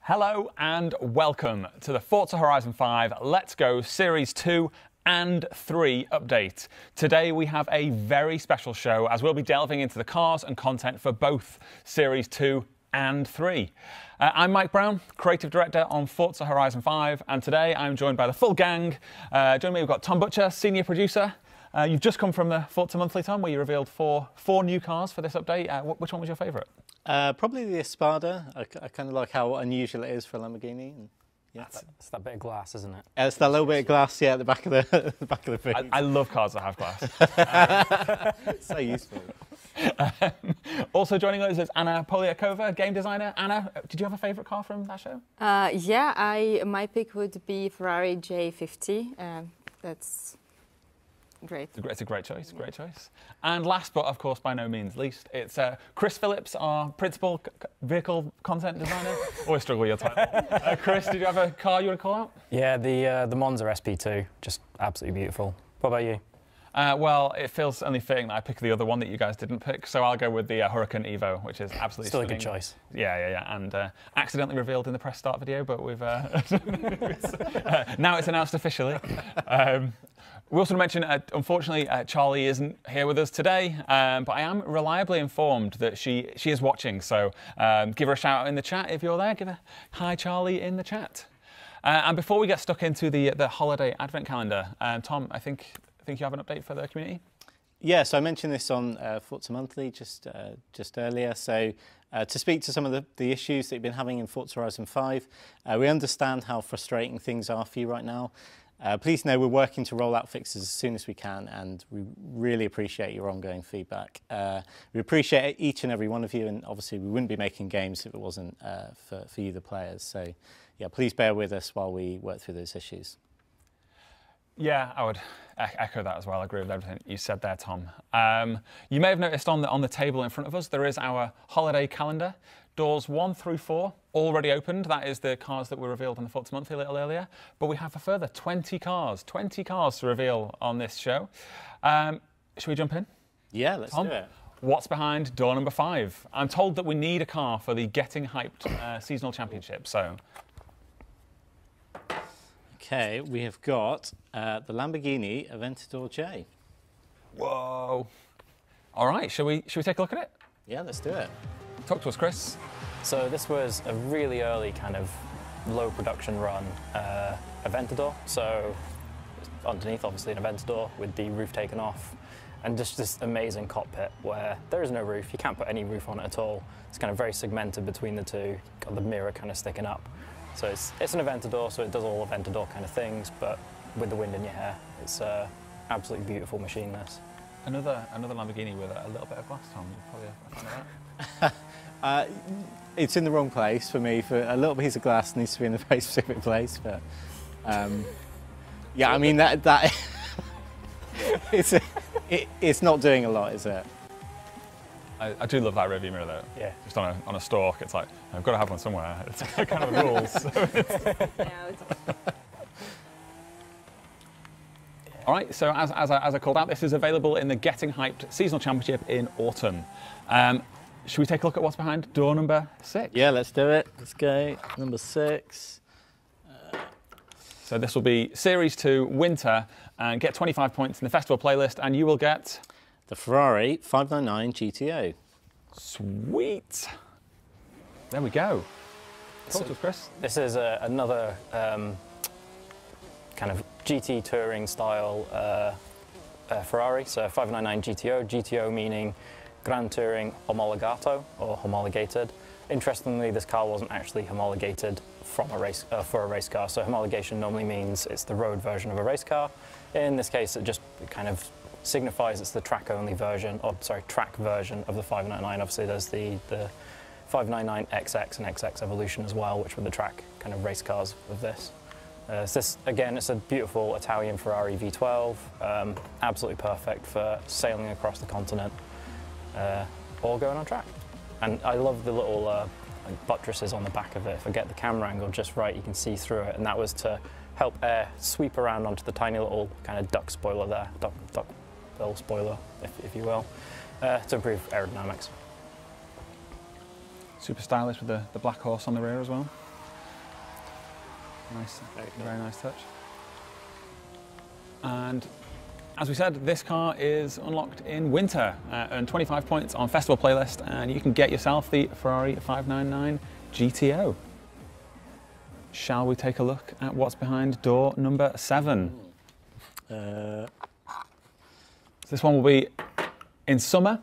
Hello and welcome to the Forza Horizon 5 Let's Go Series 2 and 3 update. Today we have a very special show as we'll be delving into the cars and content for both Series 2 and 3. I'm Mike Brown, Creative Director on Forza Horizon 5, and today I'm joined by the full gang. Joining me we've got Tom Butcher, Senior Producer. You've just come from the Forza Monthly, Tom, where you revealed four new cars for this update. Which one was your favourite? Probably the Spider. I kind of like how unusual it is for a Lamborghini. And, yeah. It's that bit of glass, isn't it? It's that little bit of glass, yeah, at the back of the back of the thing. I love cars that have glass. It's so useful. Also joining us is Anna Poliakova, game designer. Anna, did you have a favourite car from that show? Yeah, my pick would be Ferrari J50. That's great. It's a great choice, great choice. And last, but of course by no means least, it's Chris Phillips, our principal vehicle content designer. Always struggle with your title. Chris, did you have a car you want to call out? Yeah, the Monza SP2, just absolutely beautiful. What about you? Well, it feels only fitting that I pick the other one that you guys didn't pick, so I'll go with the Huracan Evo, which is absolutely still stunning. A good choice. Yeah, and accidentally revealed in the press start video, but we've now it's announced officially. We also mentioned, unfortunately, Charlie isn't here with us today, but I am reliably informed that she is watching, so give her a shout out in the chat if you're there. Give a hi, Charlie, in the chat. And before we get stuck into the holiday advent calendar, Tom, I think you have an update for the community? Yeah, so I mentioned this on Forza Monthly just earlier. So to speak to some of the issues that you've been having in Forza Horizon 5, we understand how frustrating things are for you right now. Please know we're working to roll out fixes as soon as we can, and we really appreciate your ongoing feedback. We appreciate each and every one of you, and obviously we wouldn't be making games if it wasn't for you, the players. So yeah, please bear with us while we work through those issues. Yeah, I would echo that as well. I agree with everything you said there, Tom. You may have noticed on the table in front of us, there is our holiday calendar. Doors 1 through 4 already opened. That is the cars that were revealed on the Forza Monthly a little earlier. But we have a further 20 cars to reveal on this show. Should we jump in? Yeah, let's Tom, do it. What's behind door number 5? I'm told that we need a car for the Getting Hyped Seasonal Championship, so... Okay, we have got the Lamborghini Aventador J. Whoa. All right, shall we take a look at it? Yeah, let's do it. Talk to us, Chris. So this was a really early kind of low production run Aventador. So underneath, obviously, an Aventador with the roof taken off, and just this amazing cockpit where there is no roof. You can't put any roof on it at all. It's kind of very segmented between the two. Got the mirror kind of sticking up. So it's an Aventador, so it does all Aventador kind of things, but with the wind in your hair. It's an absolutely beautiful machine, this. Another Lamborghini with a little bit of glass, Tom. You probably a fan of that? It's in the wrong place for me. For a little piece of glass needs to be in a very specific place, but yeah, I mean that it's not doing a lot, is it? I do love that rearview mirror though. Yeah. Just on a stalk, it's like I've got to have one somewhere. It's kind of a rule. So All right. So as I called out, this is available in the Getting Hyped Seasonal Championship in autumn. Should we take a look at what's behind door number 6? Yeah, let's do it. Let's go. Number 6. So this will be Series 2 Winter, and get 25 points in the festival playlist, and you will get the Ferrari 599 GTO. Sweet. There we go. Talk to us, Chris. This is another kind of GT touring style Ferrari. So 599 GTO. GTO meaning Grand Touring Omologato, or homologated. Interestingly, this car wasn't actually homologated from a race for a race car. So homologation normally means it's the road version of a race car. In this case, it just kind of signifies it's the track-only version, or sorry, track version of the 599. Obviously, there's the 599 XX and XX Evolution as well, which were the track kind of race cars of this. So this, again, it's a beautiful Italian Ferrari V12, absolutely perfect for sailing across the continent or going on track. And I love the little like buttresses on the back of it. If I get the camera angle just right, you can see through it, and that was to help air sweep around onto the tiny little kind of duck spoiler there, duck bill spoiler, if you will, to improve aerodynamics. Super stylish with the black horse on the rear as well. Nice, very nice touch. And as we said, this car is unlocked in winter. Earn 25 points on Festival Playlist, and you can get yourself the Ferrari 599 GTO. Shall we take a look at what's behind door number 7? This one will be in summer,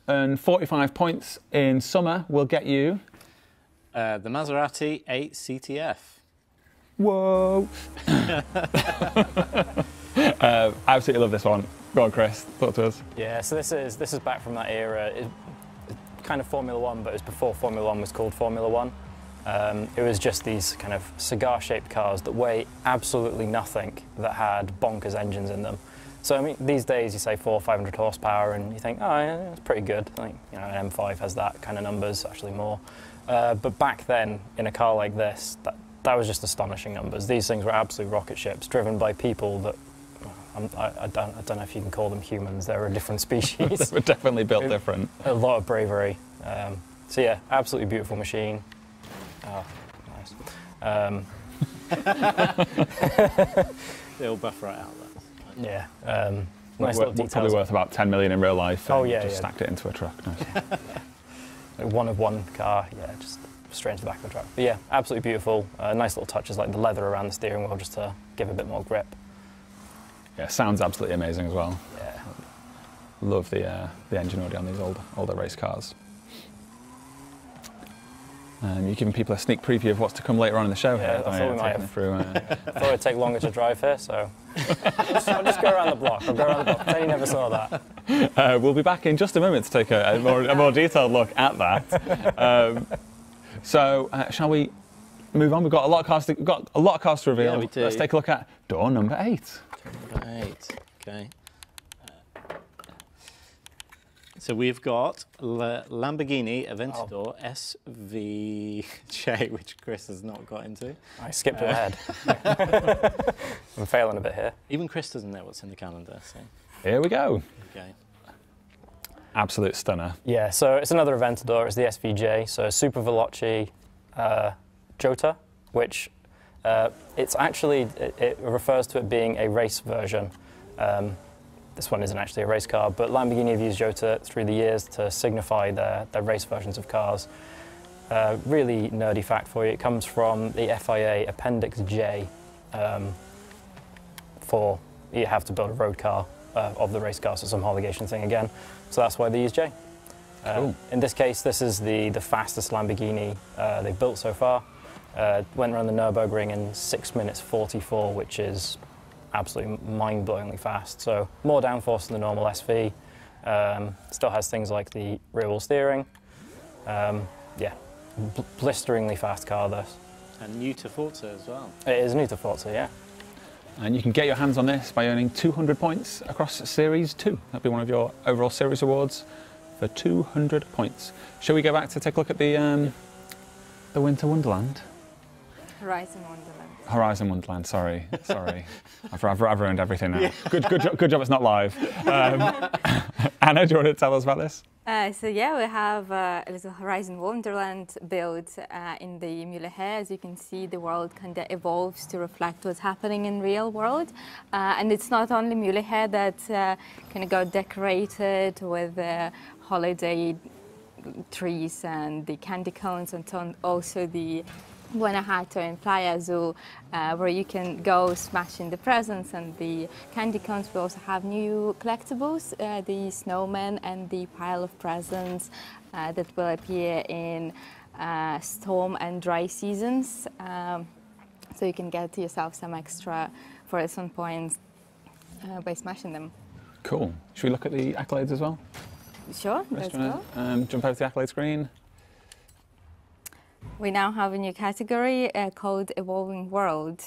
and 45 points in summer will get you the Maserati 8 CTF. Whoa! I absolutely love this one. Go on, Chris, talk to us. Yeah, so this is back from that era. It's kind of Formula One, but it was before Formula One was called Formula One. It was just these kind of cigar-shaped cars that weigh absolutely nothing, that had bonkers engines in them. So I mean, these days you say 400 or 500 horsepower, and you think, oh, yeah, it's pretty good. I think, you know, an M5 has that kind of numbers, actually more. But back then, in a car like this, that was just astonishing numbers. These things were absolute rocket ships, driven by people that I don't know if you can call them humans. They're a different species. They were definitely built different. A lot of bravery. So yeah, absolutely beautiful machine. Oh, nice. They'll buff right out there. Yeah. Nice little details. Probably worth about 10 million in real life. Oh yeah, just stacked it into a truck. Nice. Like one of one car. Yeah, just straight into the back of the truck. But yeah, absolutely beautiful. Nice little touches like the leather around the steering wheel just to give a bit more grip. Yeah, sounds absolutely amazing as well. Yeah. Love the engine audio on these older race cars. You're giving people a sneak preview of what's to come later on in the show. Yeah, here. I thought we might have. Through, I thought it'd take longer to drive here, so I'll just go around the block. I'll go around the block. Pretend you never saw that. We'll be back in just a moment to take a more detailed look at that. Shall we move on? We've got a lot of cars to reveal. Yeah, we do. Let's take a look at door number 8. Number 8. Okay. So we've got Lamborghini Aventador SVJ, which Chris has not got into. I skipped ahead. I'm failing a bit here. Even Chris doesn't know what's in the calendar. So. Here we go. Okay. Absolute stunner. Yeah, so it's another Aventador. It's the SVJ, so Super Veloce Jota, which it's actually, it refers to it being a race version. This one isn't actually a race car, but Lamborghini have used Jota through the years to signify their race versions of cars. Really nerdy fact for you, it comes from the FIA Appendix J for you have to build a road car of the race car, so some homologation thing again. So that's why they use J. Cool. In this case, this is the fastest Lamborghini they've built so far. Went around the Nürburgring in 6 minutes 44, which is absolutely mind-blowingly fast. So more downforce than the normal SV. Still has things like the rear wheel steering. Yeah, blisteringly fast car this. And new to Forza as well. It is new to Forza, yeah. And you can get your hands on this by earning 200 points across Series 2. That'll be one of your overall series awards for 200 points. Shall we go back to take a look at the Winter Wonderland? Horizon Wonderland. Horizon Wonderland, sorry. I've ruined everything now. Yeah. Good job it's not live. Anna, do you want to tell us about this? So yeah, we have a little Horizon Wonderland built in the Muleher. As you can see, the world kind of evolves to reflect what's happening in real world. And it's not only Muleher that kind of got decorated with holiday trees and the candy cones, and also the Guanajuato and Playa Zoo, where you can go smashing the presents and the candy cones. We also have new collectibles, the snowman and the pile of presents that will appear in storm and dry seasons. So you can get yourself some extra for some points by smashing them. Cool. Should we look at the accolades as well? Sure, let's go. Jump over to the accolade screen. We now have a new category called Evolving World.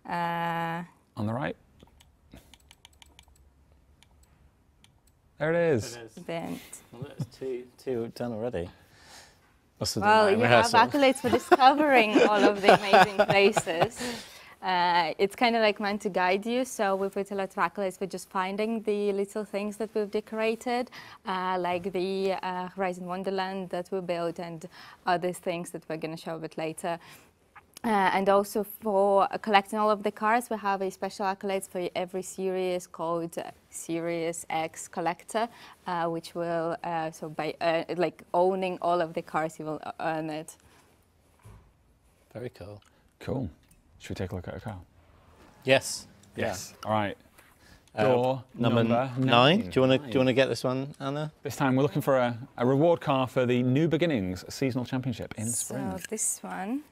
On the right. There it is. Then. Well, that's two done already. Well, you have accolades for discovering all of the amazing places. It's kind of like meant to guide you, so we put a lot of accolades for just finding the little things that we've decorated, like the Horizon Wonderland that we built and other things that we're going to show a bit later. And also for collecting all of the cars, we have a special accolades for every series called Series X Collector, which will, so by like owning all of the cars, you will earn it. Very cool. Cool. Should we take a look at a car? Yes. Yes. All right. Door number 9. Do you want to get this one, Anna? This time we're looking for a reward car for the New Beginnings Seasonal Championship in spring. So this one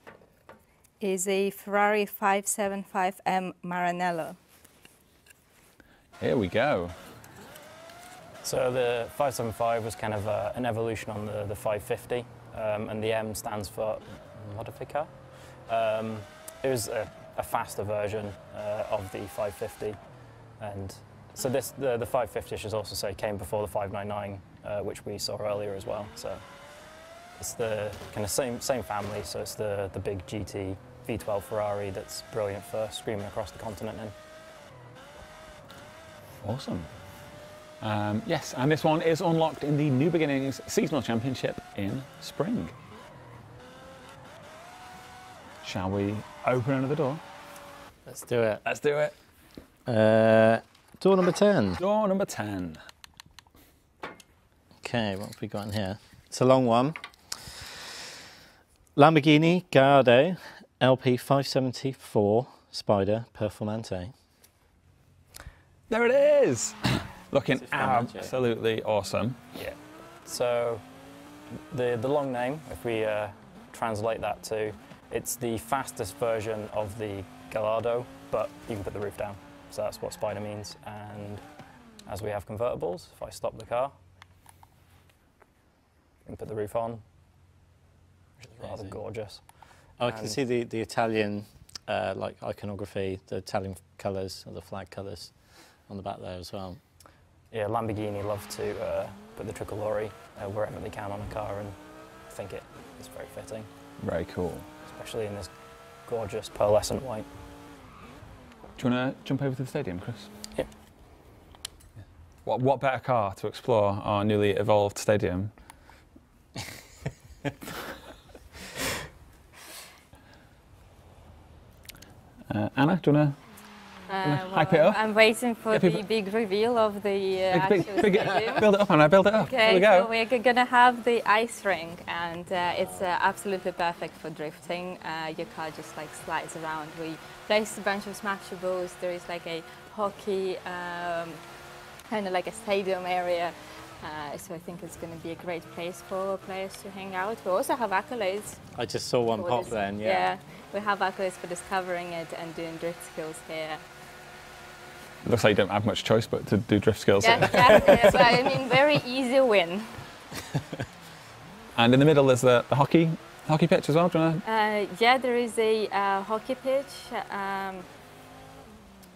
is a Ferrari 575M Maranello. Here we go. So the 575 was kind of an evolution on the 550, and the M stands for Modificar. It was a faster version of the 550, and so the 550, I should also say, came before the 599, which we saw earlier as well. So it's the kind of same family. So it's the big GT V12 Ferrari that's brilliant for screaming across the continent in. Awesome. Yes, and this one is unlocked in the New Beginnings Seasonal Championship in spring. Shall we open another door? Let's do it. Let's do it. Door number 10. Door number 10. Okay, what have we got in here? It's a long one. Lamborghini Gallardo LP 574 Spider Performante. There it is. Looking absolutely awesome. Yeah. So the long name, if we translate that to, it's the fastest version of the Gallardo, but you can put the roof down. So that's what Spider means. And as we have convertibles, if I stop the car, you can put the roof on, which is rather gorgeous. Oh, I can see the Italian like iconography, the Italian colours, or the flag colours on the back there as well. Yeah, Lamborghini love to put the tricolore wherever they can on a car, and I think it is very fitting. Very cool. Especially in this gorgeous pearlescent white. Do you want to jump over to the stadium, Chris? Yeah. What better car to explore our newly evolved stadium? Anna, do you want to hype it up? I'm waiting for the big reveal of the actual stadium. Build it up, Anna, build it up. Okay, here we go. so we're going to have the ice rink, and it's absolutely perfect for drifting. Your car just like slides around. We placed a bunch of smashables. There is like a hockey, kind of like a stadium area. So I think it's going to be a great place for players to hang out. We also have accolades. I just saw one pop then, Yeah, we have accolades for discovering it and doing drift skills here. Looks like you don't have much choice but to do drift skills. Yeah, but I mean, very easy win. And in the middle there's the hockey pitch as well, do you want to? Yeah, there is a hockey pitch.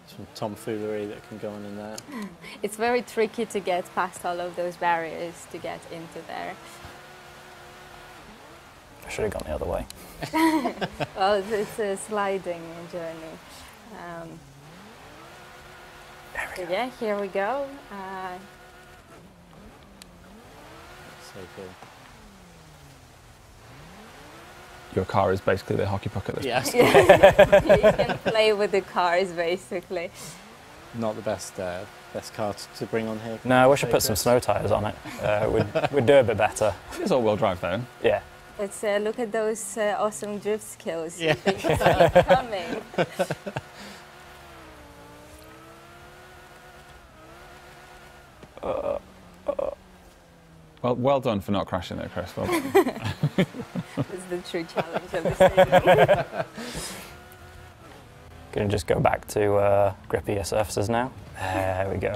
Some tomfoolery that can go on in there. It's very tricky to get past all of those barriers to get into there. I should have gone the other way. Well, it's a sliding journey. So yeah, here we go. So cool. Your car is basically the hockey puck at this point. You can play with the cars, basically. Not the best car to bring on here. No, I wish I put some snow tyres on it. We'd do a bit better. It's all-wheel drive though. Yeah. Let's look at those awesome drift skills. Yeah. Coming. Well done for not crashing there, Chris. Well done. It's the true challenge of the stadium. Gonna just go back to grippier surfaces now. There we go.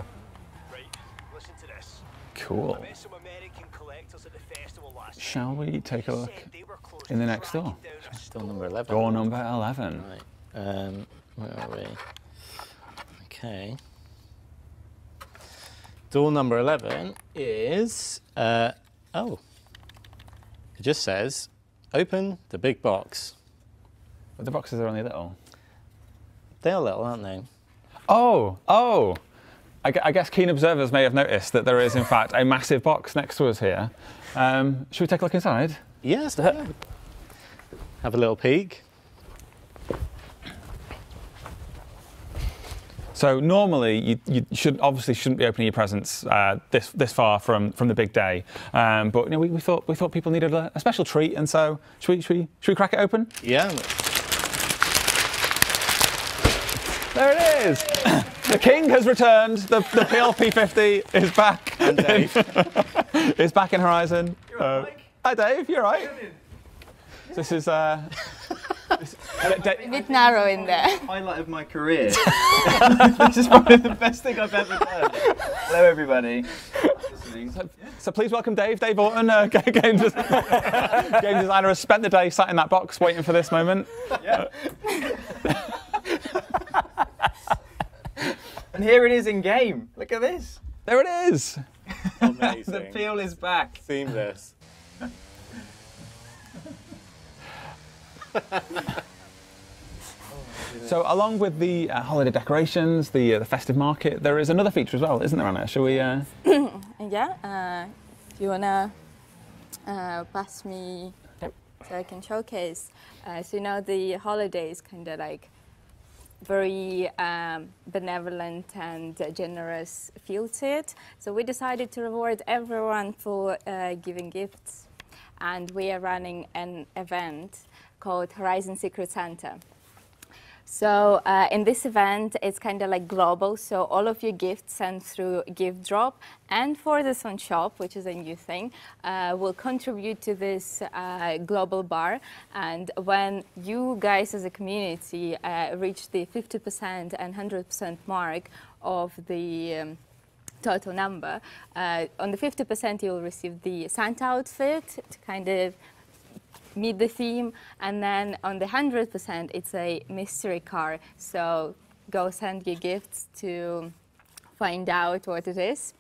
Right, listen to this. Cool. I met some American collectors at the festival last Shall we take a look said they were close in the to next door? tracking down a Door number 11. Door number 11. Right. Where are we? Okay. Door number 11 is, it just says, open the big box. But the boxes are only little. They are little, aren't they? Oh! I guess keen observers may have noticed that there is, in fact, a massive box next to us here. Should we take a look inside? Yes, have a little peek. So normally you shouldn't be opening your presents this far from the big day, but you know, we thought people needed a special treat, and so should we crack it open? Yeah. There it is. The king has returned. The PLP50 is back. And Dave. Is back in Horizon. Hi Dave, you're right. This is A bit narrow in there. Highlight of my career. This is probably the best thing I've ever done. Hello, everybody. So please welcome Dave Orton, game designer, has spent the day sat in that box waiting for this moment. Yeah. And here it is in game. Look at this. There it is. Amazing. The peel is back. Seamless. So along with the holiday decorations, the festive market, there is another feature as well, isn't there, Anna? Shall we? Yeah. Do you wanna pass me so I can showcase? So you know the holidays kind of like very benevolent and generous feel to it. So we decided to reward everyone for giving gifts, and we are running an event called Horizon Secret Santa. So in this event, it's kind of like global, so all of your gifts sent through gift drop and for this on shop, which is a new thing, will contribute to this global bar. And when you guys as a community reach the 50% and 100% mark of the total number, on the 50% you'll receive the Santa outfit to kind of meet the theme, and then on the 100% it's a mystery car, so go send your gifts to find out what it is.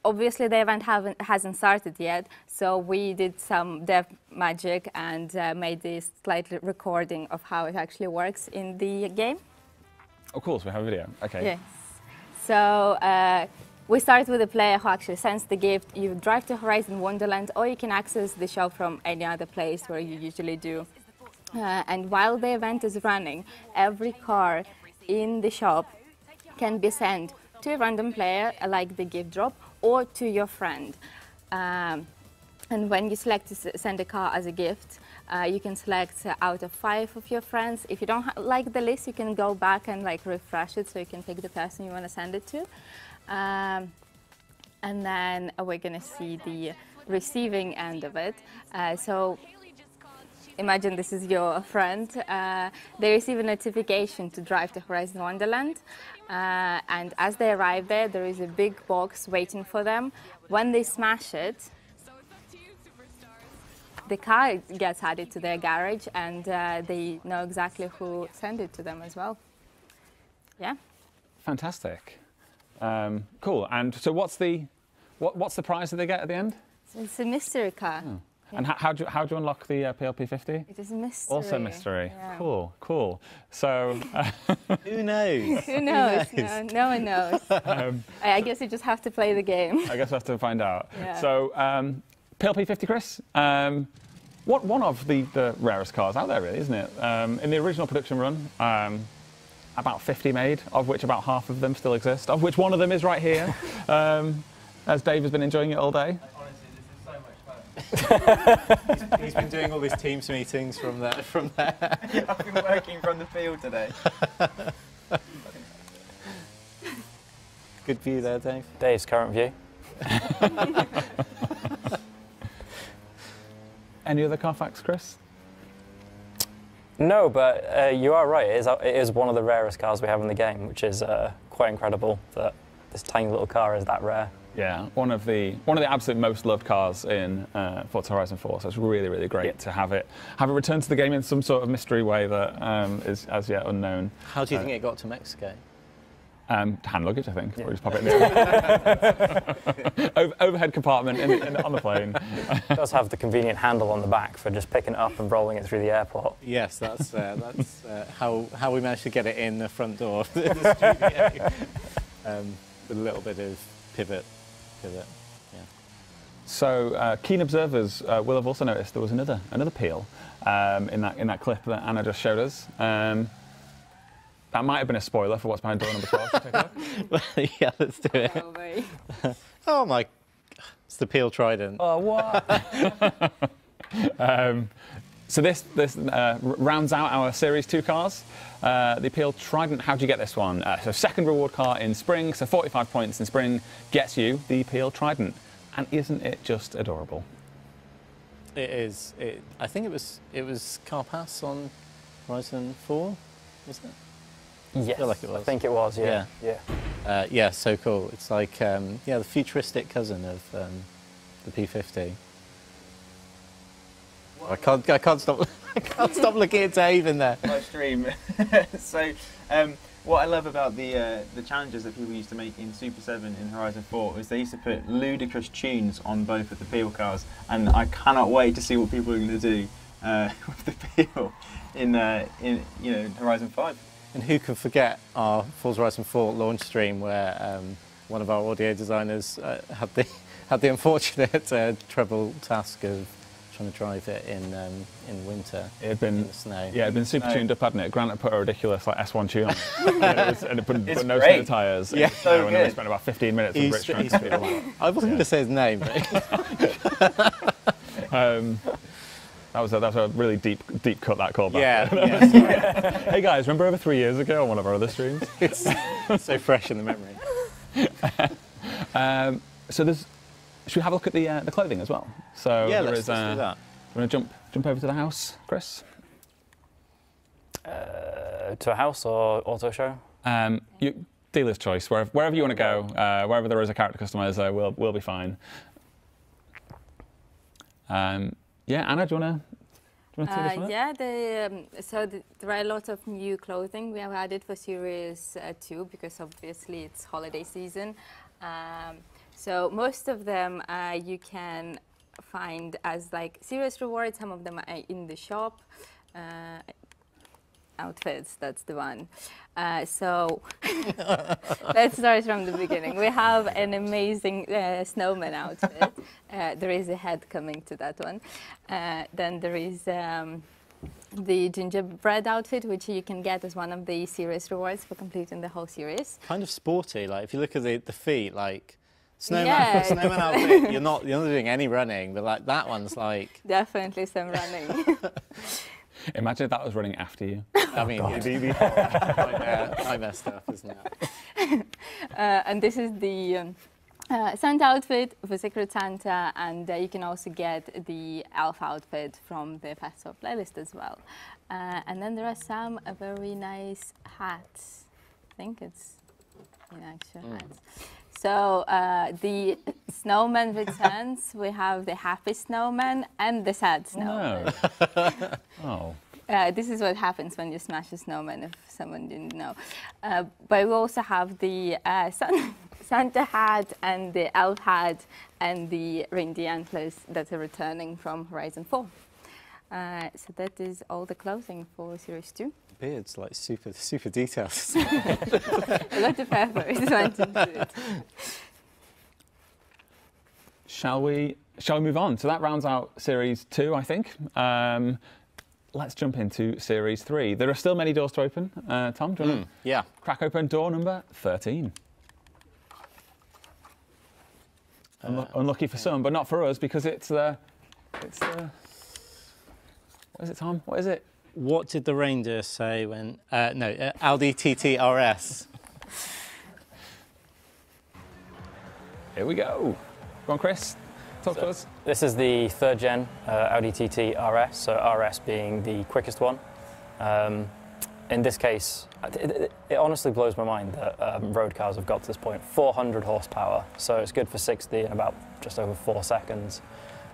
Obviously the event hasn't started yet, so we did some dev magic and made this slight recording of how it actually works in the game. Of course, we have a video. Okay. Yes. So we start with a player who actually sends the gift. You drive to Horizon Wonderland, or you can access the shop from any other place where you usually do. And while the event is running, every car in the shop can be sent to a random player, like the gift drop, or to your friend. And when you select to send a car as a gift, you can select out of 5 of your friends. If you don't like the list, you can go back and like refresh it, so you can pick the person you want to send it to. And then we're going to see the receiving end of it. So imagine this is your friend. They receive a notification to drive to Horizon Wonderland. And as they arrive there, there is a big box waiting for them. When they smash it, the car gets added to their garage, and they know exactly who sent it to them as well. Yeah. Fantastic. Cool. And so what's the prize that they get at the end? So it's a mystery car. Oh. Yeah. And how do you unlock the PLP50? It is a mystery. Also mystery. Yeah. Cool. So Who knows? Who knows? No one knows. I guess you just have to play the game. I guess we'll have to find out. Yeah. So PLP50, Chris. One of the rarest cars out there, really, isn't it? In the original production run, about 50 made, of which about half of them still exist, of which one of them is right here, as Dave has been enjoying it all day. Honestly, this is so much fun. He's been doing all these Teams meetings from there. Yeah, I've been working from the field today. Good view there, Dave. Dave's current view. Any other car facts, Chris? No, but you are right. It is one of the rarest cars we have in the game, which is quite incredible that this tiny little car is that rare. Yeah, one of the absolute most loved cars in Forza Horizon 4. So it's really great to have it return to the game in some sort of mystery way that is as yet unknown. How do you think it got to Mexico? Hand luggage, I think. Yeah. Or just pop it in the overhead compartment on the plane. It does have the convenient handle on the back for just picking it up and rolling it through the airport. Yes, that's how we managed to get it in the front door of the studio. With a little bit of pivot. Yeah. So keen observers will have also noticed there was another peel in that clip that Anna just showed us. That might have been a spoiler for what's behind door number 12. Take a look. Yeah, let's do it. Oh, very. Oh my, it's the Peel Trident. Oh, what? So this rounds out our Series 2 cars. The Peel Trident, how'd you get this one? So second reward car in spring, so 45 points in spring gets you the Peel Trident. And isn't it just adorable? It is. I think it was Car Pass on Horizon 4, wasn't it? Yes, I feel like it was. I think it was, yeah. Yeah, so cool. It's like, yeah, the futuristic cousin of the P50. I can't stop. I can't stop looking at Dave in there. Live stream. So, what I love about the challenges that people used to make in Super 7 in Horizon 4 is they used to put ludicrous tunes on both of the Peel cars, and I cannot wait to see what people are going to do with the Peel in Horizon 5. And who can forget our Forza Horizon 4 launch stream where one of our audio designers had the unfortunate treble task of trying to drive it in winter. It had been in the snow. Yeah, it had been super tuned up, hadn't it? Grant had put a ridiculous like S1 tune on it, and it put no great. snow tyres. Yeah, so and then we spent about 15 minutes with Rich trying to speed them up. I wasn't going to say his name, but That was a really deep cut, that callback. yeah. Hey guys, remember over 3 years ago on one of our other streams? It's so fresh in the memory. So should we have a look at the clothing as well? So Yeah, there let's is, do that. You want to jump over to the house, Chris? To a house or auto show? Dealer's choice. Wherever you want to go, wherever there is a character customizer, we'll be fine. Yeah, Anna, do you want to take this one? Yeah, there are a lot of new clothing we have added for Series 2 because obviously it's holiday season. So most of them you can find as like serious rewards. Some of them are in the shop. Outfits, that's the one. So let's start from the beginning. We have an amazing snowman outfit. There is a head coming to that one. Then there is the gingerbread outfit, which you can get as one of the series rewards for completing the whole series. Kind of sporty. Like if you look at the feet, like snowman, Yeah. snowman outfit. You're not doing any running, but like that one's like Definitely some running. Imagine if that was running after you. I mean, nightmare stuff, isn't it? And this is the Santa outfit for Secret Santa, and you can also get the elf outfit from the festival playlist as well. And then there are some very nice hats. I think it's actual hats. So the snowman returns. We have the happy snowman and the sad snowman. No. This is what happens when you smash a snowman, if someone didn't know. But we also have the Santa hat and the elf hat and the reindeer antlers that are returning from Horizon 4. So that is all the clothing for Series 2. Beard's like super detailed. A lot of effort is went into it. Shall we move on? So that rounds out Series 2, I think. Let's jump into Series 3. There are still many doors to open. Tom, do you want to crack open door number 13? Unlucky for some, but not for us, because it's the... What is it, Tom? What is it? What did the reindeer say when... Audi TT RS. Here we go. Go on, Chris. Talk to us. This is the third gen Audi TT RS, so RS being the quickest one. In this case, it honestly blows my mind that road cars have got to this point. 400 horsepower, so it's good for 60 in about just over 4 seconds.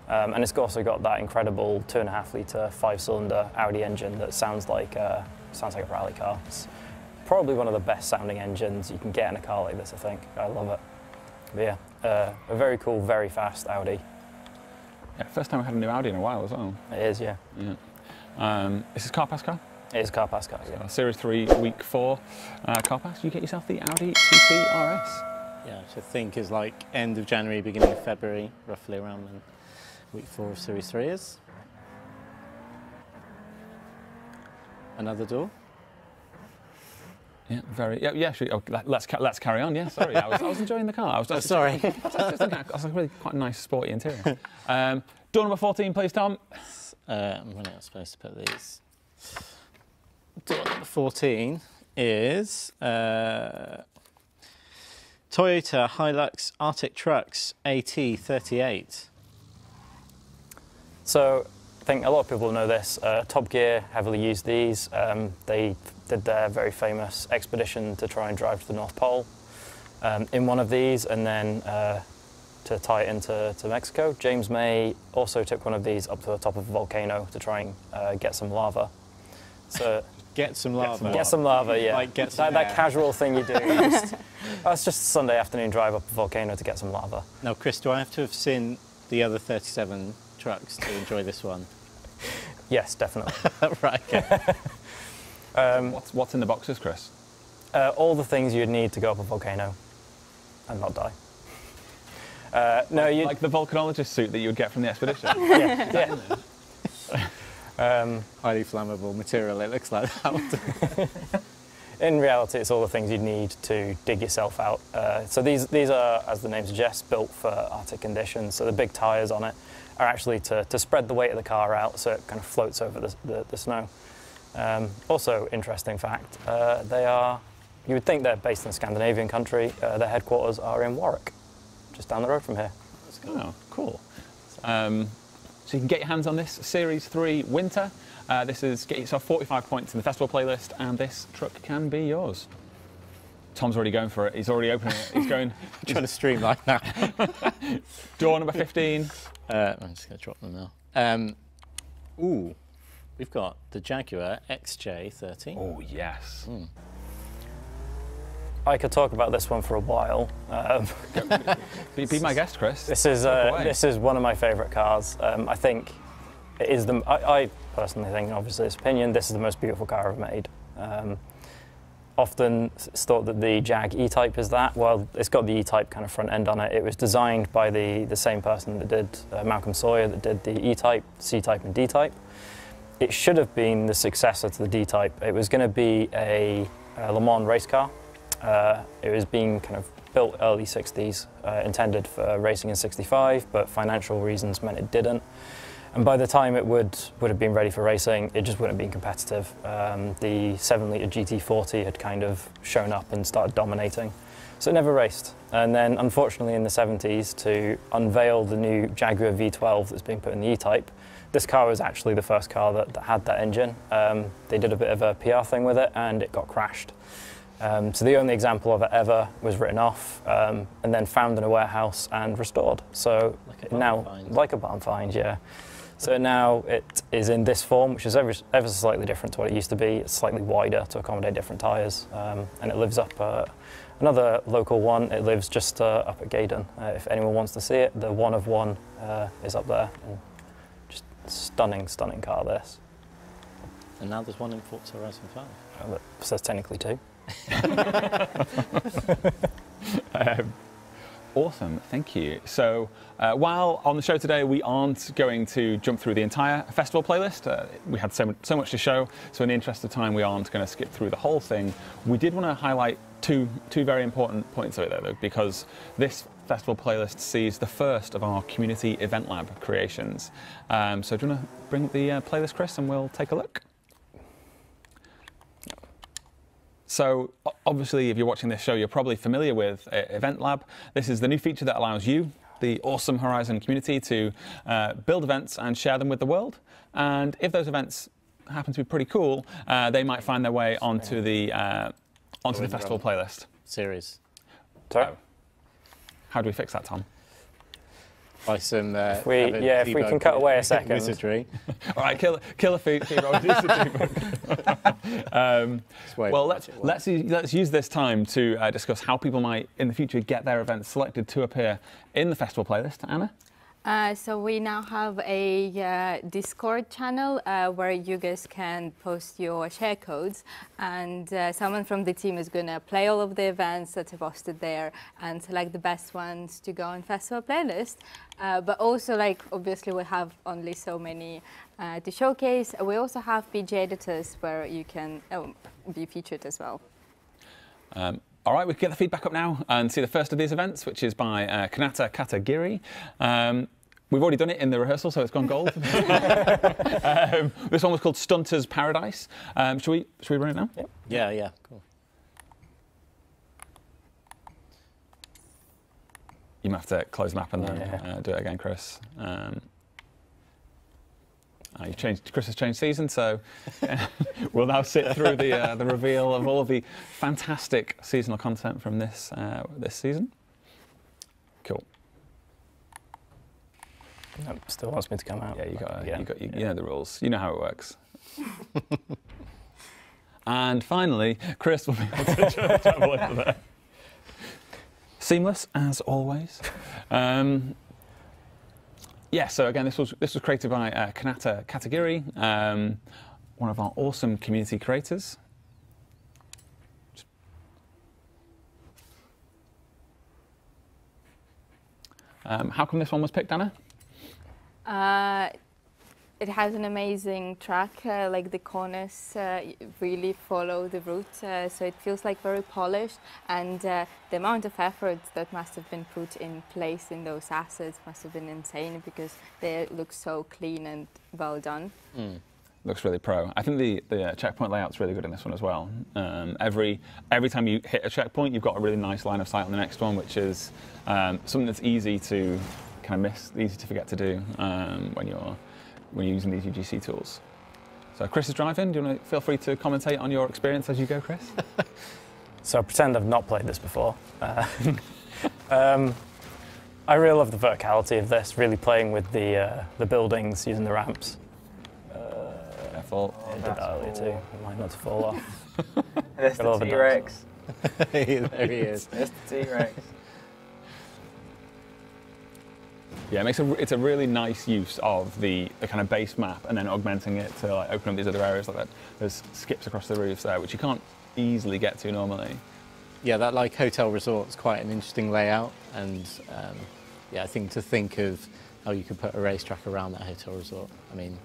And it's also got that incredible 2.5 litre 5-cylinder Audi engine that sounds like a rally car. It's probably one of the best sounding engines you can get in a car like this, I think. I love it. But yeah, a very cool, very fast Audi. Yeah, first time I had a new Audi in a while as well. It is, yeah. This is Car Pass car? It is Car Pass car, yeah. Series 3, Week 4. Car Pass, you get yourself the Audi TT RS. Yeah, which I think is like end of January, beginning of February, roughly around when Week 4 of Series 3 is. Another door. Yeah, very. Yeah. Let's carry on. Yeah, sorry, I was enjoying the car. I was just, sorry. I was like really quite a nice sporty interior. Door number 14, please, Tom. I'm not supposed to put these. Door number 14 is Toyota Hilux Arctic Trucks AT38. So I think a lot of people know this. Top Gear heavily used these. They did their very famous expedition to try and drive to the North Pole in one of these, and then to tie it into Mexico. James May also took one of these up to the top of a volcano to try and get some lava. So Get some lava. Get some lava, yeah. Like get some that casual thing you do. It's just a Sunday afternoon drive up a volcano to get some lava. Now, Chris, do I have to have seen the other 37 trucks to enjoy this one? Yes, definitely. Right, okay. What's in the boxes, Chris? All the things you'd need to go up a volcano and not die. No, you like the volcanologist suit that you would get from the expedition. yeah. Highly flammable material, it looks like that. In reality, it's all the things you'd need to dig yourself out. So these are, as the name suggests, built for Arctic conditions. So the big tyres on it are actually to spread the weight of the car out so it kind of floats over the snow. Also, interesting fact, you would think they're based in a Scandinavian country. Their headquarters are in Warwick, just down the road from here. Oh, cool. So you can get your hands on this Series 3 Winter. This is get yourself 45 points in the festival playlist, and this truck can be yours. Tom's already going for it. He's already opening it. He's going. Trying to streamline that. Door number 15. I'm just going to drop them now. Ooh, we've got the Jaguar XJ13. Oh, yes. I could talk about this one for a while. Be my guest, Chris. This is one of my favourite cars. I think it is I personally think, obviously this opinion, this is the most beautiful car ever made. Often it's thought that the Jag E-Type is that. Well, it's got the E-Type kind of front end on it. It was designed by the same person that did Malcolm Sawyer, that did the E-Type, C-Type and D-Type. It should have been the successor to the D-Type. It was going to be a Le Mans race car. It was being kind of built early 60s, intended for racing in 65, but financial reasons meant it didn't. And by the time it would have been ready for racing, it just wouldn't have been competitive. The 7-litre GT40 had kind of shown up and started dominating. So it never raced. And then, unfortunately, in the 70s, to unveil the new Jaguar V12 that's being put in the E-Type, this car was actually the first car that had that engine. They did a bit of a PR thing with it, and it got crashed. So the only example of it ever was written off and then found in a warehouse and restored. So like a barn find, yeah. So now it is in this form, which is ever so slightly different to what it used to be. It's slightly wider to accommodate different tyres, and it lives up another local one. It lives just up at Gaydon. If anyone wants to see it, the one of one is up there. And just stunning, stunning car, this. And now there's one in Forza Horizon 5. So there's technically two. Awesome, thank you. So while on the show today we aren't going to jump through the entire festival playlist, we had so much to show, so in the interest of time we aren't going to skip through the whole thing. We did want to highlight two very important points of it though, because this festival playlist sees the first of our community event lab creations. So do you want to bring up the playlist, Chris, and we'll take a look? So obviously, if you're watching this show, you're probably familiar with Event Lab. This is the new feature that allows you, the awesome Horizon community, to build events and share them with the world. And if those events happen to be pretty cool, they might find their way onto the festival playlist. Series. Sorry? How do we fix that, Tom? By some if we can cut away a second. Wizardry. All right, kill a feed. Well, let's use this time to discuss how people might in the future get their events selected to appear in the festival playlist. Anna? So we now have a Discord channel where you guys can post your share codes, and someone from the team is going to play all of the events that are posted there and select the best ones to go on festival playlist. But also, obviously we have only so many to showcase. We also have PG editors where you can be featured as well. All right, we can get the feedback up now and see the first of these events, which is by Kanata Katagiri. We've already done it in the rehearsal, so it's gone gold. This one was called Stunter's Paradise. Should we run it now? Yeah, yeah, cool. You might have to close the map and then do it again, Chris. Chris has changed season, so we'll now sit through the reveal of all of the fantastic seasonal content from this season. Cool. Nope, still wants me to come out. Yeah, you know the rules. You know how it works. And finally, Chris will be able to travel over there. Seamless as always. Yeah, so again, this was created by Kanata Katagiri, one of our awesome community creators. How come this one was picked, Anna? It has an amazing track, like the corners really follow the route, so it feels like very polished, and the amount of effort that must have been put in place in those assets must have been insane, because they look so clean and well done. Looks really pro. I think the checkpoint layout's really good in this one as well. Every time you hit a checkpoint, you've got a really nice line of sight on the next one, which is something that's easy to kind of miss, easy to forget to do when you're using these UGC tools. So Chris is driving. Do you want to feel free to commentate on your experience as you go, Chris? So pretend I've not played this before. I really love the verticality of this, really playing with the buildings, using the ramps. Careful. It did that earlier too. It might not fall off. There's the T-Rex. There he is. There's the T-Rex. Yeah, it's a really nice use of the kind of base map and then augmenting it to like open up these other areas like that. There's skips across the roofs there, which you can't easily get to normally. Yeah, that like hotel resort's quite an interesting layout, and yeah, I think to think of how you could put a racetrack around that hotel resort. I mean,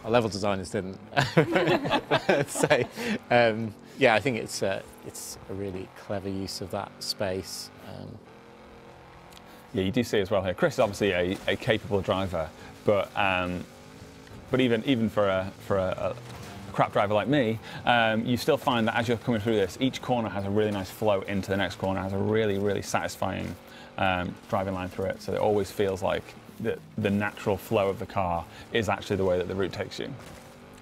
our level designers didn't. So yeah, I think it's a really clever use of that space. Yeah, you do see as well here. Chris is obviously a capable driver, but even for a crap driver like me, you still find that as you're coming through this, each corner has a really nice flow into the next corner, has a really, really satisfying driving line through it. So it always feels like the natural flow of the car is actually the way that the route takes you.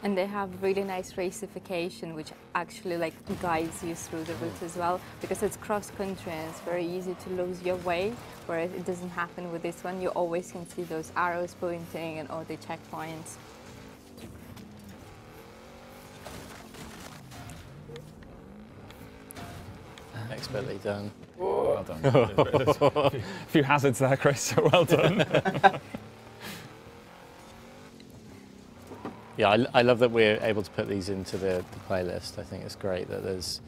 And they have really nice racification, which actually like guides you through the route as well, because it's cross-country and it's very easy to lose your way, whereas it doesn't happen with this one. You always can see those arrows pointing and all the checkpoints. Expertly done. Well done. There's a few hazards there, Chris, so well done. Yeah, I love that we're able to put these into the playlist. I think it's great that there's,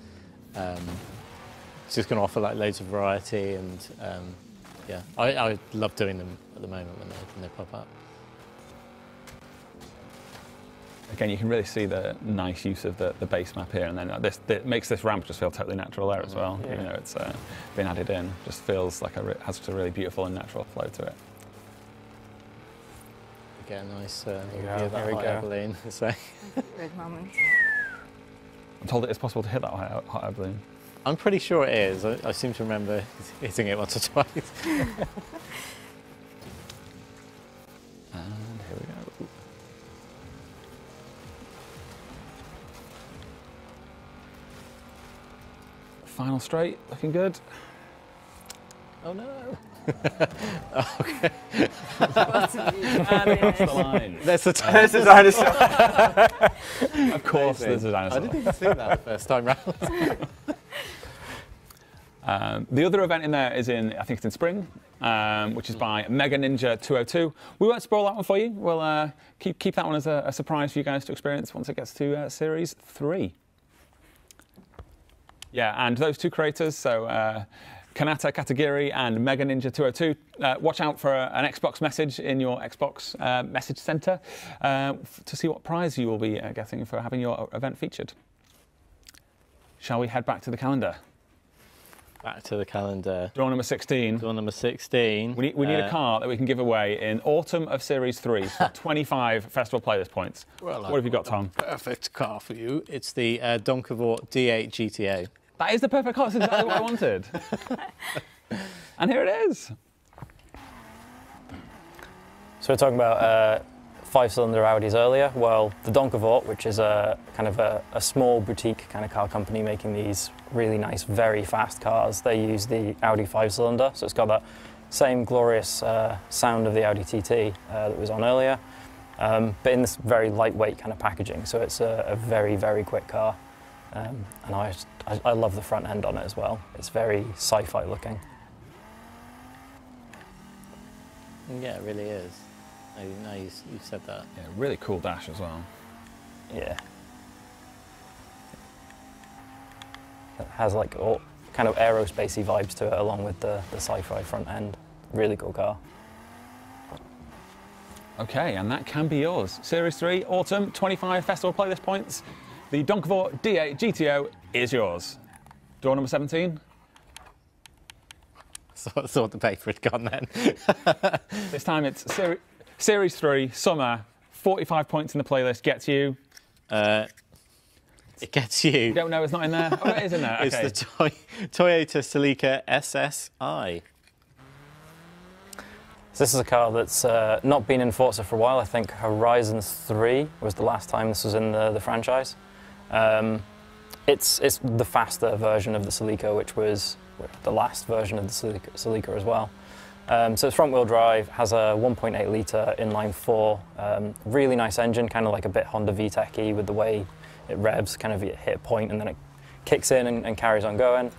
it's just going to offer like loads of variety, and yeah, I love doing them at the moment when they pop up. Again, you can really see the nice use of the base map here, and then it makes this ramp just feel totally natural there as well. Yeah. Even though it's been added in, just feels like it has a really beautiful and natural flow to it. Get a nice view of Here that we hot go. air balloon. So Great moment. I'm told it is possible to hit that hot air balloon. I'm pretty sure it is. I seem to remember hitting it once or twice. And here we go. Final straight, looking good. Oh no! And across the line. There's the There's the dinosaur. Of course, there's a dinosaur. I didn't even see that the first time round. The other event in there is I think it's in spring, which is by Mega Ninja 202. We won't spoil that one for you. We'll keep that one as a surprise for you guys to experience once it gets to Series 3. Yeah, and those two creators, so Kanata Katagiri and Mega Ninja 202, watch out for an Xbox message in your Xbox message center to see what prize you will be getting for having your event featured. shall we head back to the calendar? Back to the calendar. Door number 16. Door number 16. We need a car that we can give away in autumn of Series 3 for 25 festival playlist points. Well, what have you got, Tom? Perfect car for you. It's the Donkavort D8 GTO. That is the perfect car. That's exactly what I wanted. And here it is. So we're talking about 5-cylinder Audis earlier. Well, the Donkavort, which is a kind of a small boutique kind of car company making these really nice, very fast cars. They use the Audi 5-cylinder, so it's got that same glorious sound of the Audi TT that was on earlier, but in this very lightweight kind of packaging. So it's a very, very quick car, and I love the front end on it as well. It's very sci-fi looking. Yeah, it really is. No, you said that. Yeah, really cool dash as well. Yeah. It has like all kind of aerospacey vibes to it, along with the sci-fi front end. Really cool car. Okay, and that can be yours. Series 3, autumn, 25 festival playlist points. The Donkavort D8 GTO is yours. Door number 17. Thought the paper had gone then. This time it's Series 3, summer, 45 points in the playlist gets you. It gets you. You don't know it's not in there? Oh, it is in there. Okay. It's the Toyota Celica SSI. So this is a car that's not been in Forza for a while. I think Horizon 3 was the last time this was in the franchise. It's the faster version of the Celica, which was the last version of the Celica as well. So it's front-wheel drive, has a 1.8 litre inline-4, really nice engine, kind of like a bit Honda VTEC-y with the way it revs, kind of hit a point and then it kicks in and carries on going.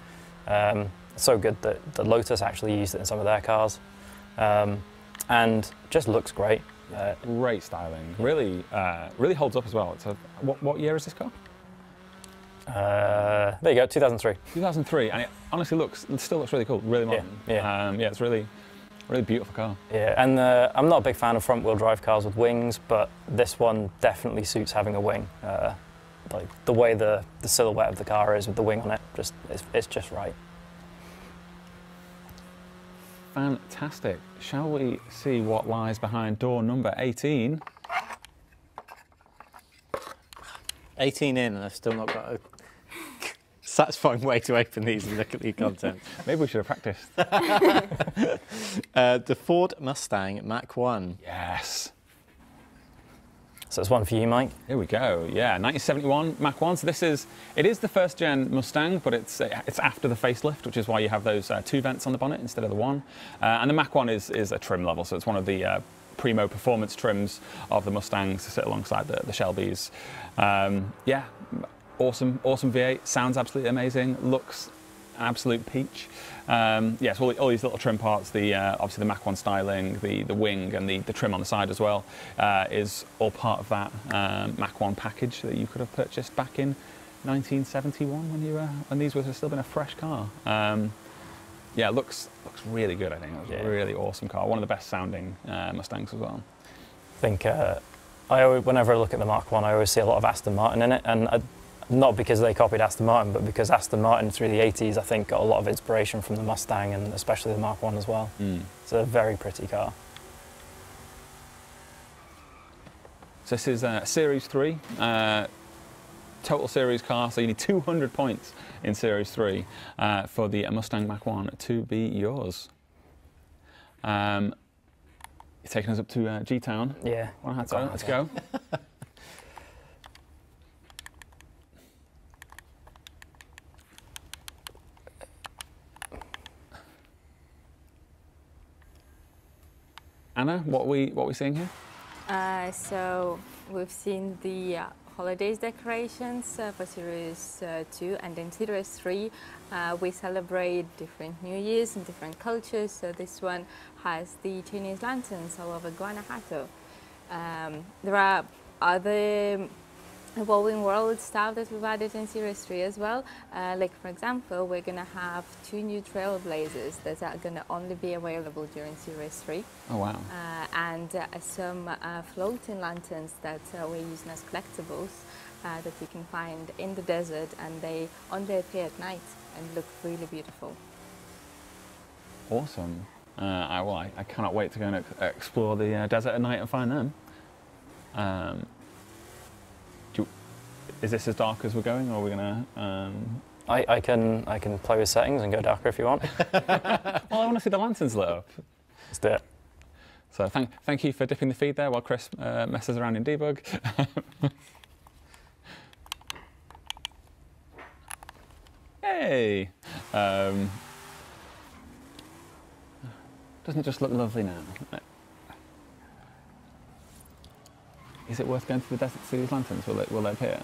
So good that the Lotus actually used it in some of their cars, and just looks great. Great styling, really holds up as well. It's what year is this car? There you go, 2003. 2003, and it honestly still looks really cool, really modern. Yeah. Yeah, it's really beautiful car. Yeah, and I'm not a big fan of front-wheel drive cars with wings, but this one definitely suits having a wing. Like the way the silhouette of the car is with the wing on it, it's just right. Fantastic. Shall we see what lies behind door number 18? 18 in, and I've still not got a satisfying way to open these and look at the content. Maybe we should have practiced. The Ford Mustang Mach 1. Yes. So it's one for you, Mike. Here we go. Yeah, 1971 Mach 1. So it is the first gen Mustang, but it's after the facelift, which is why you have those 2 vents on the bonnet instead of the 1. And the Mach 1 is a trim level, so it's one of the primo performance trims of the Mustangs to sit alongside the Shelbys. Yeah, awesome V8. Sounds absolutely amazing. Looks an absolute peach. Yes, all these little trim parts, obviously the Mach 1 styling, the wing and the trim on the side as well, is all part of that Mach 1 package that you could have purchased back in 1971 when these would have still been a fresh car. Yeah, it looks really good, I think. It was a really awesome car. One of the best sounding Mustangs as well. I think whenever I look at the Mach 1, I always see a lot of Aston Martin in it, and not because they copied Aston Martin, but because Aston Martin through the 80s, I think, got a lot of inspiration from the Mustang and especially the Mach 1 as well. It's a very pretty car. So this is Series 3, total series car, so you need 200 points in Series 3 for the Mustang Mach 1 to be yours. You're taking us up to G-Town. Yeah. Let's go. Anna, what are we seeing here? So we've seen the holidays decorations for Series 2, and in Series 3 we celebrate different New Years and different cultures. So this one has the Chinese lanterns all over Guanajuato. There are other evolving world stuff that we've added in Series 3 as well. Like for example, we're going to have 2 new trailblazers that are going to only be available during Series 3. Oh wow. And some floating lanterns that we're using as collectibles that you can find in the desert, and they only appear at night and look really beautiful. Awesome. I cannot wait to go and explore the desert at night and find them. Is this as dark as we're going, or are we gonna? I can play with settings and go darker if you want. Well, I want to see the lanterns lit up. Let's do it. So thank you for dipping the feed there while Chris messes around in debug. Hey. Doesn't it just look lovely now? Is it worth going to the desert to see these lanterns? Will they appear?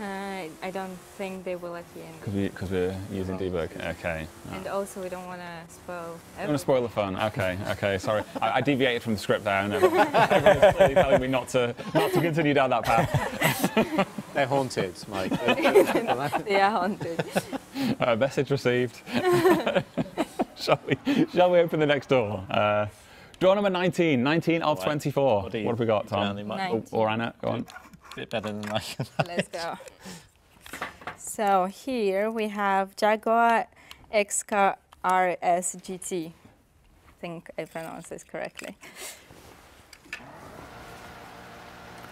I don't think they will appear. Because we're using debug. Okay. And also, we don't want to spoil. I don't want to spoil the fun. Okay. Sorry, I deviated from the script there. And everyone's clearly telling me not to continue down that path. They're haunted, Mike. They are haunted. Message received. Shall we open the next door? Door number 19 of 24. What have we got, Tom? Or Anna, go on. A bit better than Mike. Let's go. So here we have Jaguar XK RS GT. I think I pronounced this correctly.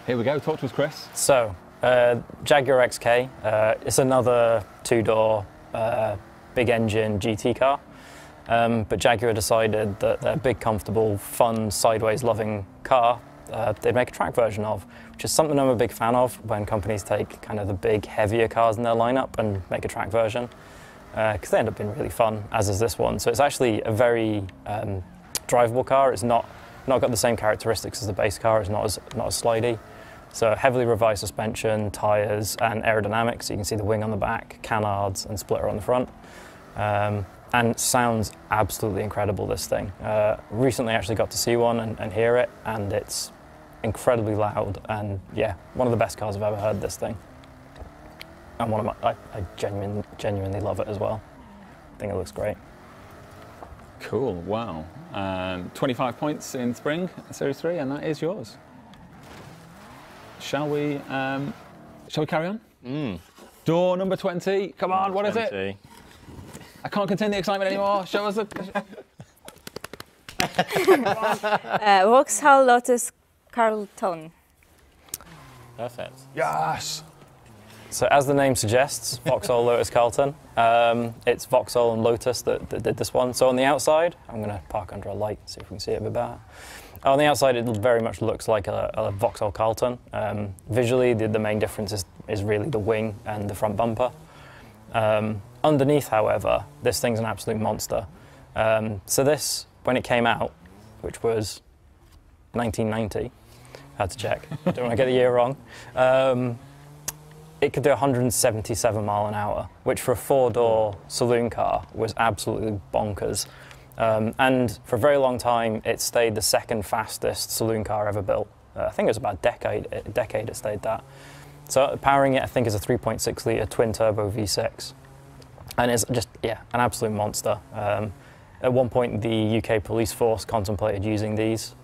Here we go. Talk to us, Chris. So, Jaguar XK. It's another 2-door, big engine GT car. But Jaguar decided that their big, comfortable, fun, sideways-loving car, they'd make a track version of, which is something I'm a big fan of when companies take kind of the big, heavier cars in their lineup and make a track version, because they end up being really fun, as is this one. So it's actually a very drivable car. It's not got the same characteristics as the base car. It's not as slidey. So heavily revised suspension, tyres, and aerodynamics. So you can see the wing on the back, canards, and splitter on the front. And sounds absolutely incredible, this thing. Recently actually got to see one and hear it, and it's incredibly loud, and yeah, one of the best cars I've ever heard, this thing. And I genuinely love it as well. I think it looks great. Cool, wow. 25 points in spring, Series 3, and that is yours. Shall we carry on? Door number 20, come on, what is it? I can't contain the excitement anymore. Show us the... Vauxhall Lotus Carlton. Perfect. Yes! So as the name suggests, Vauxhall Lotus Carlton. It's Vauxhall and Lotus that did this one. So on the outside, I'm going to park under a light, see if we can see it a bit better. On the outside, it very much looks like a Vauxhall Carlton. Visually, the main difference is really the wing and the front bumper. Underneath, however, this thing's an absolute monster. So this, when it came out, which was 1990, had to check, don't want to get the year wrong, it could do 177 mile an hour, which for a 4-door saloon car was absolutely bonkers. And for a very long time, it stayed the second fastest saloon car ever built. I think it was about a decade it stayed that. So powering it, I think, is a 3.6 litre twin-turbo V6. And it's just, yeah, an absolute monster. At one point, the UK police force contemplated using these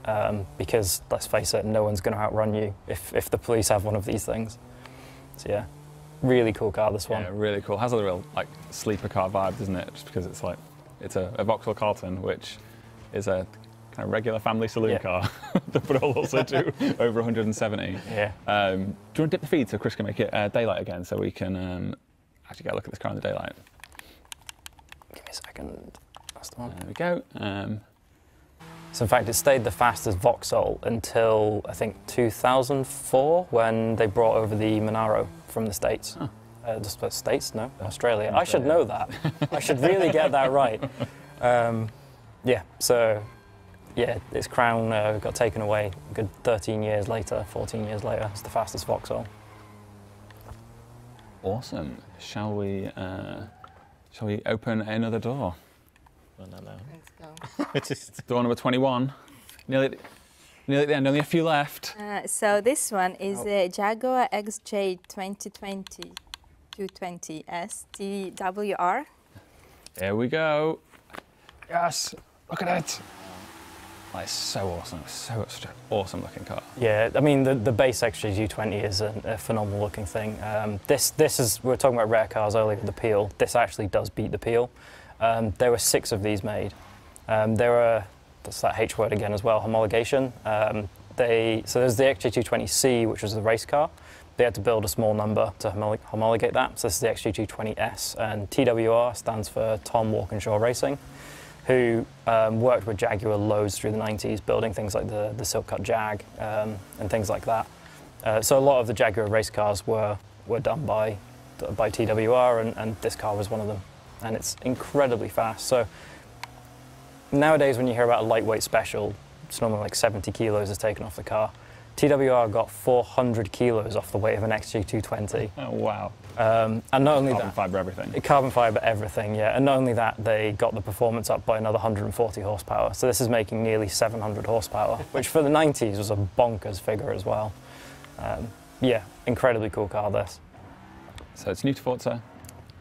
because, let's face it, no one's going to outrun you if the police have one of these things. So yeah, really cool car, this one. Yeah, really cool. Has a real like sleeper car vibe, doesn't it? Just because it's a Vauxhall Carlton, which is a kind of regular family saloon car, but it'll also do over 170. Yeah. Do you want to dip the feed so Chris can make it daylight again, so we can actually get a look at this car in the daylight? Give me a second. That's the one. There we go. So in fact, it stayed the fastest Vauxhall until I think 2004, when they brought over the Monaro from the States. Huh. The States? No, Australia. I should know that. I should really get that right. Yeah. So. Yeah, its crown got taken away a good 13 years later, 14 years later. It's the fastest Vauxhall. Awesome. Shall we open another door? Oh, no. Let's go. Just... Door number 21. Nearly Nearly at the end, only a few left. So this one is a Jaguar XJ 2020 220 STWR. Here we go. Yes, look at it. That is so awesome. Such an awesome looking car. Yeah, I mean the base XJ220 is a phenomenal looking thing. This is, we were talking about rare cars earlier with the peel. This actually does beat the peel. There were 6 of these made. There were, that's that H word again as well, homologation. So there's the XJ220C, which was the race car. They had to build a small number to homologate that. So this is the XJ220S, and TWR stands for Tom Walkinshaw Racing, who worked with Jaguar loads through the 90s, building things like the Silk Cut Jag and things like that. So a lot of the Jaguar race cars were done by TWR, and this car was one of them. And it's incredibly fast. So nowadays when you hear about a lightweight special, it's normally like 70 kilos is taken off the car. TWR got 400 kilos off the weight of an XJ220. Oh, wow. And not only Carbon that, fibre everything. carbon fibre everything, yeah. And not only that, they got the performance up by another 140 horsepower. So this is making nearly 700 horsepower, which for the 90s was a bonkers figure as well. Yeah, incredibly cool car, this. So it's new to Forza.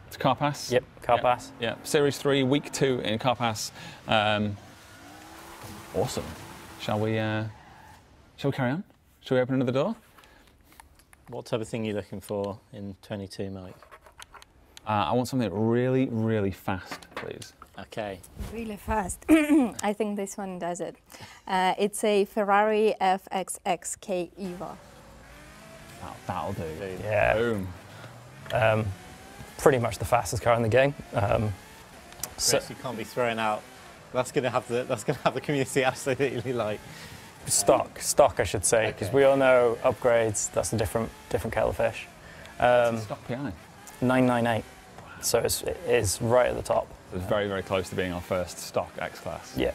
It's Car Pass. Yep, Car Pass. Yeah, Series 3, Week 2 in Car Pass. Awesome. Shall we carry on? Shall we open another door? What type of thing are you looking for in 22, Mike? I want something really, really fast, please. Okay. Really fast. I think this one does it. It's a Ferrari FXXK Evo. That'll do. Yeah. Boom. Pretty much the fastest car in the game. So Chris, you can't be throwing out. That's gonna have the community absolutely like. stock, I should say, because Okay. we all know upgrades. That's a different kettle of fish. Stock PI. 998. So it is right at the top. It's very, very close to being our first stock X-Class. Yeah.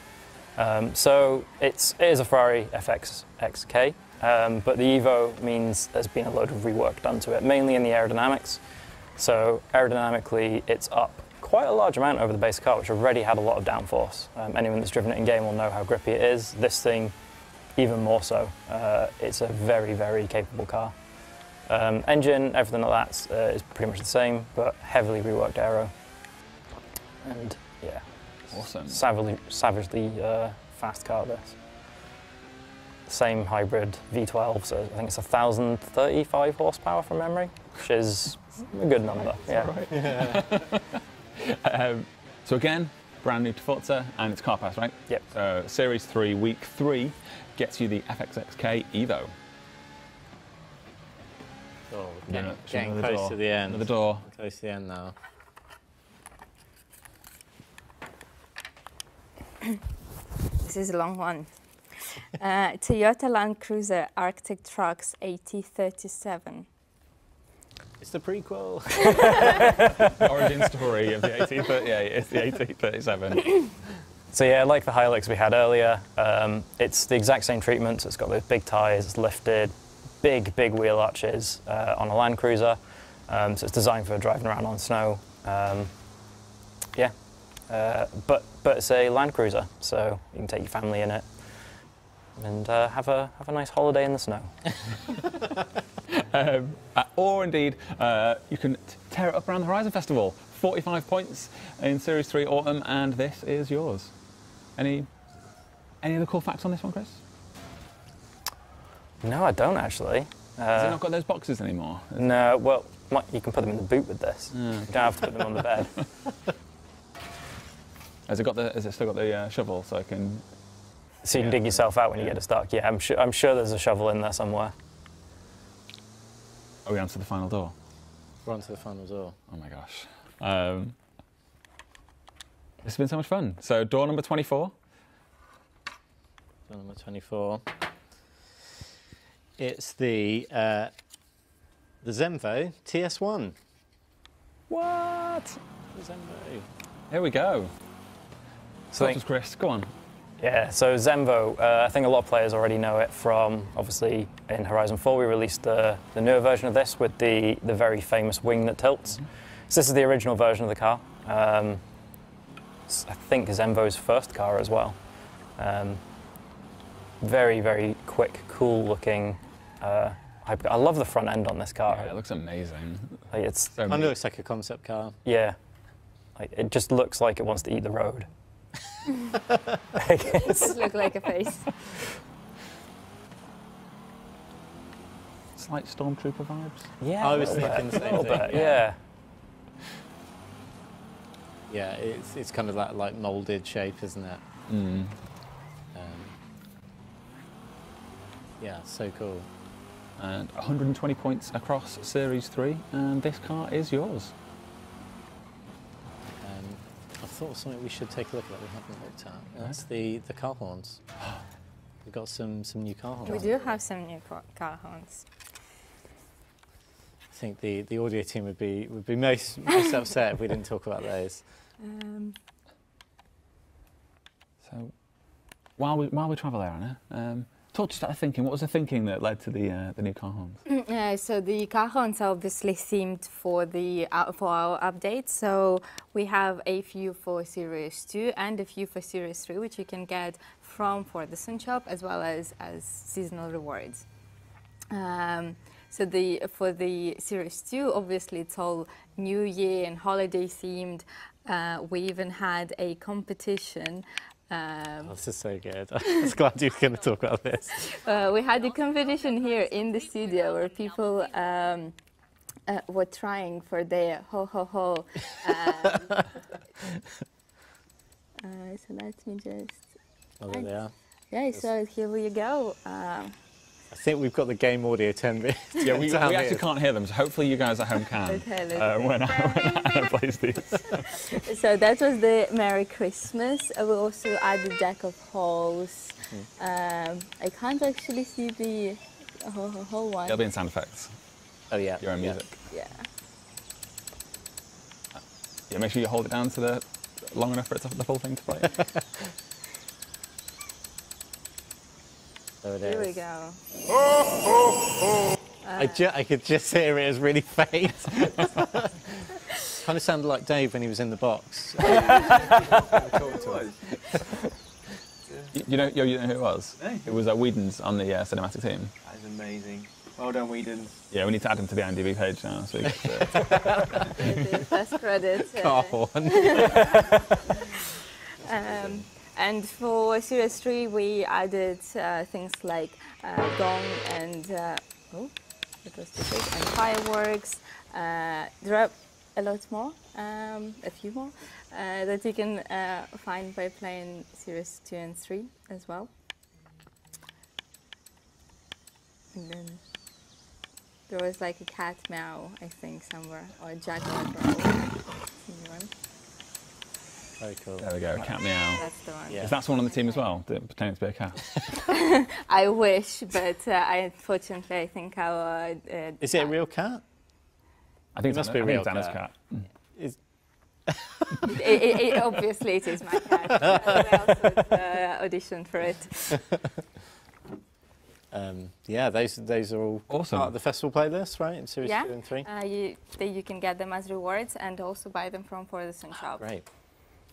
So it is a Ferrari FXXK, but the Evo means there's been a load of rework done to it, mainly in the aerodynamics. So aerodynamically, it's up quite a large amount over the base car, which already had a lot of downforce. Anyone that's driven it in game will know how grippy it is. This thing, even more so. It's a very, very capable car. Engine, everything like that is pretty much the same, but heavily reworked aero. And yeah, Awesome. savagely fast car, this. Same hybrid V12, so I think it's 1,035 horsepower from memory, which is a good number. Yeah. So again, brand new to Forza, and it's Car Pass, right? Yep. Series 3, Week 3 gets you the FXXK Evo. Oh, Yeah, getting another close door. to the end. Another door. Close to the end now. This is a long one. Toyota Land Cruiser Arctic Trucks AT37. It's the prequel. Origin story of the AT38. It's the AT37. So yeah, like the Hilux we had earlier, it's the exact same treatment. So it's got those big tyres, it's lifted, big wheel arches on a Land Cruiser. So it's designed for driving around on snow. Yeah, but it's a Land Cruiser, so you can take your family in it and have a nice holiday in the snow. Or indeed, you can tear it up around the Horizon Festival. 45 points in Series 3 Autumn, and this is yours. Any other cool facts on this one, Chris? No, I don't actually. Has it not got those boxes anymore? No, well, you can put them in the boot with this. You don't have to put them on the bed. Has it still got the shovel so I can? So you can dig yourself out when you get to stuck. Yeah, I'm sure there's a shovel in there somewhere. Are we on to the final door? We're on to the final door. Oh my gosh. This has been so much fun. So door number 24. Door number 24. It's the Zenvo TS1. What? The Zenvo. Here we go. So That was Chris. Go on. Yeah, so Zenvo, I think a lot of players already know it from, obviously, in Horizon 4 we released the newer version of this with the very famous wing that tilts. So this is the original version of the car. I think Zenvo's first car as well. Very quick, cool-looking. I love the front end on this car. Yeah, it looks amazing. Like, it's So Kind of looks like a concept car. yeah, like, it just looks like it wants to eat the road. Just look like a face. Slight Stormtrooper vibes. Yeah, I a was little thinking bit, the a same little thing, bit, yeah. Yeah, it's kind of that like molded shape, isn't it? Mm. Yeah, so cool. And 120 points across Series 3, and this car is yours. I thought of something we should take a look at that we haven't looked at. That's the car horns. We've got some new car horns. We do have some new car horns. I think the audio team would be most upset if we didn't talk about those. So, while we travel there, Anna, talk to us about the thinking. What was the thinking that led to the new car horns? So the car horns are obviously themed for our update. So we have a few for Series 2 and a few for Series 3, which you can get from Forza shop as well as seasonal rewards. So for the Series 2, obviously it's all New Year and holiday themed. We even had a competition. This is so good. I was glad you were going to talk about this. We had a competition here in the studio where people were trying for their ho ho ho. So let me just. Oh, there they are. Yeah, so here we go. I think we've got the game audio turned. Yeah, we actually can't hear them, so hopefully you guys at home can Okay, when Anna plays these. So that was the Merry Christmas. We also added a deck of holes. I can't actually see the whole one. It'll be in sound effects. Oh yeah. Your own yeah. music. Yeah. Yeah, make sure you hold it down to the long enough for it to, the full thing to play. There it Here we is. go. I could just hear it as really faint. Kind of sounded like Dave when he was in the box. you know who it was? No. It was Whedon's on the cinematic team. That is amazing. Well done, Whedon. Yeah, we need to add him to the IMDb page now. So First credit. Car horn. And for Series 3, we added things like gong and it was too big, and fireworks. There are a lot more, a few more, that you can find by playing Series 2 and 3 as well. And then there was like a cat meow, I think, somewhere, or a jaguar growl. Very cool. there we go, cat meow. That's the one. Yeah. Is that someone on the team as well, pretending to be a cat? I wish, but unfortunately, I think our... Is it a real cat? I think It must be a real Anna's cat. Is, obviously, it is my cat. I also auditioned for it. yeah, those are all Awesome. part of the festival playlist, right? In Series Yeah. 2 and 3. You can get them as rewards and also buy them from Forza shop. Great.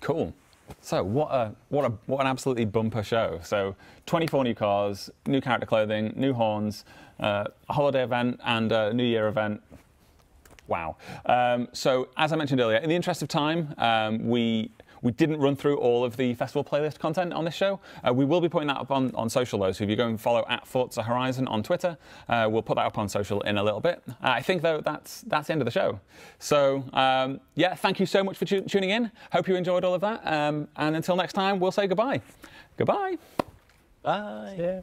Cool. So what an absolutely bumper show. So 24 new cars, new character clothing, new horns, a holiday event and a New Year event. Wow. So as I mentioned earlier, in the interest of time, we didn't run through all of the festival playlist content on this show. We will be putting that up on social though, so if you go and follow @ForzaHorizon on Twitter, we'll put that up on social in a little bit. I think though that's the end of the show. So yeah, thank you so much for tuning in. Hope you enjoyed all of that. And until next time, we'll say goodbye. Goodbye. Bye. Yeah.